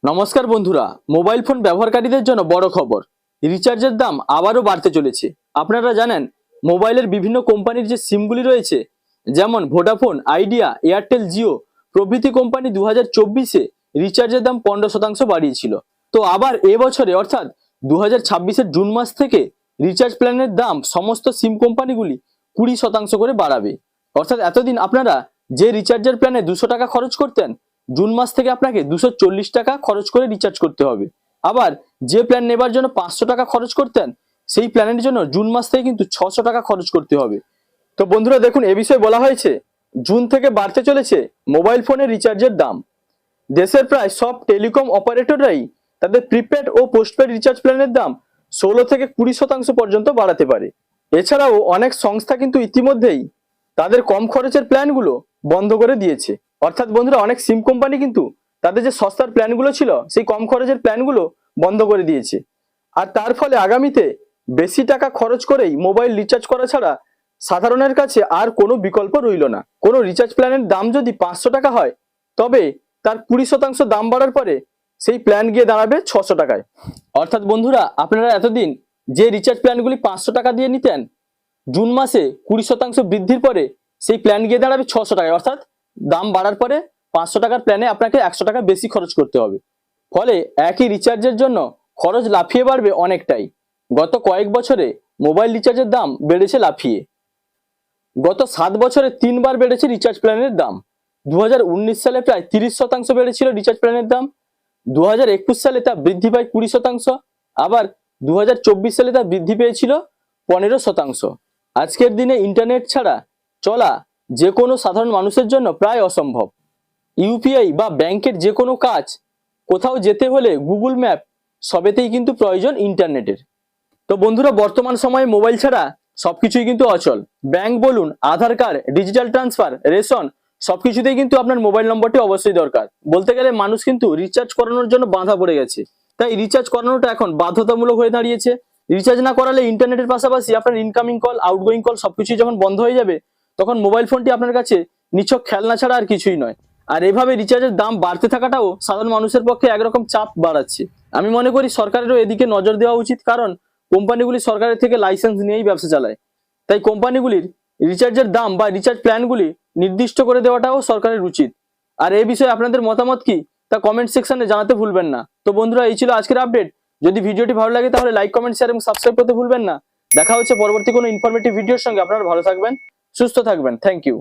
নমস্কার বন্ধুরা, mobile phone ব্যবহারকারীদের জন্য বড় খবর। রিচার্জের দাম আবারও বাড়তে চলেছে। আপনারা জানেন মোবাইলের বিভিন্ন কোম্পানির যে সিমগুলি রয়েছে, যেমন ভোডাফোন, আইডিয়া, এয়ারটেল, জিও প্রভৃতি কোম্পানি 2024-এ রিচার্জের দাম 15% বাড়িয়েছিল। তো আবার এবছরে অর্থাৎ 2026-এর জুন মাস থেকে রিচার্জ প্ল্যানের দাম সমস্ত সিম কোম্পানিগুলি 20% করে বাড়াবে। অর্থাৎ এতদিন আপনারা যে রিচার্জের প্ল্যানে 200 টাকা খরচ করতেন, জুন মাস থেকে আপনাকে 240 টাকা খরচ করে রিচার্জ করতে হবে। আবার যে প্ল্যান নেবার জন্য 500 টাকা খরচ করতেন, সেই প্ল্যানের জন্য জুন মাস থেকে কিন্তু 600 টাকা খরচ করতে হবে। তো বন্ধুরা দেখুন, এ বিষয়ে বলা হয়েছে জুন থেকে বাড়তে চলেছে মোবাইল ফোনের রিচার্জের দাম। দেশের প্রায় সব টেলিকম অপারেটররাই তাদের প্রিপেড ও পোস্টপেড রিচার্জ প্ল্যানের দাম 16 থেকে 20% পর্যন্ত বাড়াতে পারে। এছাড়াও অনেক সংস্থা কিন্তু ইতিমধ্যেই তাদের কম খরচের প্ল্যানগুলো বন্ধ করে দিয়েছে। অর্থাৎ বন্ধুরা, অনেক সিম কোম্পানি কিন্তু তাদের যে সস্তার প্ল্যানগুলো ছিল, সেই কম খরচের প্ল্যানগুলো বন্ধ করে দিয়েছে। আর তার ফলে আগামীতে বেশি টাকা খরচ করেই মোবাইল রিচার্জ করা ছাড়া সাধারণের কাছে আর কোনো বিকল্প রইল না। কোনো রিচার্জ প্ল্যানের দাম যদি 500 টাকা হয়, তবে তার 20% দাম বাড়ার পরে সেই প্ল্যান গিয়ে দাঁড়াবে 600 টাকায়। অর্থাৎ বন্ধুরা, আপনারা এতদিন যে রিচার্জ প্ল্যানগুলি 500 টাকা দিয়ে নিতেন, জুন মাসে 20% বৃদ্ধির পরে সেই প্ল্যান গিয়ে দাঁড়াবে 600 টাকায়। অর্থাৎ দাম বাড়ার পরে 500 টাকার প্ল্যানে আপনাকে 100 টাকা বেশি খরচ করতে হবে। ফলে একই রিচার্জের জন্য খরচ লাফিয়ে বাড়বে অনেকটাই। গত কয়েক বছরে মোবাইল রিচার্জের দাম বেড়েছে লাফিয়ে। গত 7 বছরে 3 বার বেড়েছে রিচার্জ প্ল্যানের দাম। 2019 সালে প্রায় 30% বেড়েছিল রিচার্জ প্ল্যানের দাম। 2021 সালে তা বৃদ্ধি পায় 20%। আবার 2024 সালে তা বৃদ্ধি পেয়েছিল 15%। আজকের দিনে ইন্টারনেট ছাড়া চলা যে কোনো সাধারণ মানুষের জন্য প্রায় অসম্ভব। ইউপিআই বা ব্যাংকের যে কোনো কাজ, কোথাও যেতে হলে গুগল ম্যাপ, সবেতেই কিন্তু প্রয়োজন ইন্টারনেটের। তো বন্ধুরা, বর্তমান সময়ে মোবাইল ছাড়া সবকিছুই কিন্তু অচল। ব্যাংক বলুন, আধার কার্ড, ডিজিটাল ট্রান্সফার, রেশন, সবকিছুতেই কিন্তু আপনার মোবাইল নম্বরটি অবশ্যই দরকার। বলতে গেলে মানুষ কিন্তু রিচার্জ করানোর জন্য বাঁধা পড়ে গেছে। তাই রিচার্জ করানোটা এখন বাধ্যতামূলক হয়ে দাঁড়িয়েছে। রিচার্জ না করালে ইন্টারনেটের পাশাপাশি আপনার ইনকামিং কল, আউটগোয়িং কল সবকিছুই যখন বন্ধ হয়ে যাবে, তখন মোবাইল ফোনটি আপনার কাছে নিছক খেলনা ছাড়া আর কিছুই নয়। আর এভাবে রিচার্জের দাম বাড়তে থাকাটাও সাধারণ মানুষের পক্ষে একরকম চাপ বাড়াচ্ছে। আমি মনে করি সরকারেরও এদিকে নজর দেওয়া উচিত, কারণ কোম্পানিগুলি সরকারের থেকে লাইসেন্স নিয়েই ব্যবসা চালায়। তাই কোম্পানিগুলির রিচার্জের দাম বা রিচার্জ প্ল্যানগুলি নির্দিষ্ট করে দেওয়াটাও সরকারের উচিত। আর এই বিষয়ে আপনাদের মতামত কি, তা কমেন্ট সেকশনে জানাতে ভুলবেন না। তো বন্ধুরা, এই ছিল আজকের আপডেট। যদি ভিডিওটি ভালো লাগে তাহলে লাইক, কমেন্ট, শেয়ার এবং সাবস্ক্রাইব করতে ভুলবেন না। দেখা হচ্ছে পরবর্তী কোনো ইনফরমেটিভ ভিডিওর সঙ্গে। আপনারা ভালো থাকবেন, সুস্থ থাকবেন। Thank you.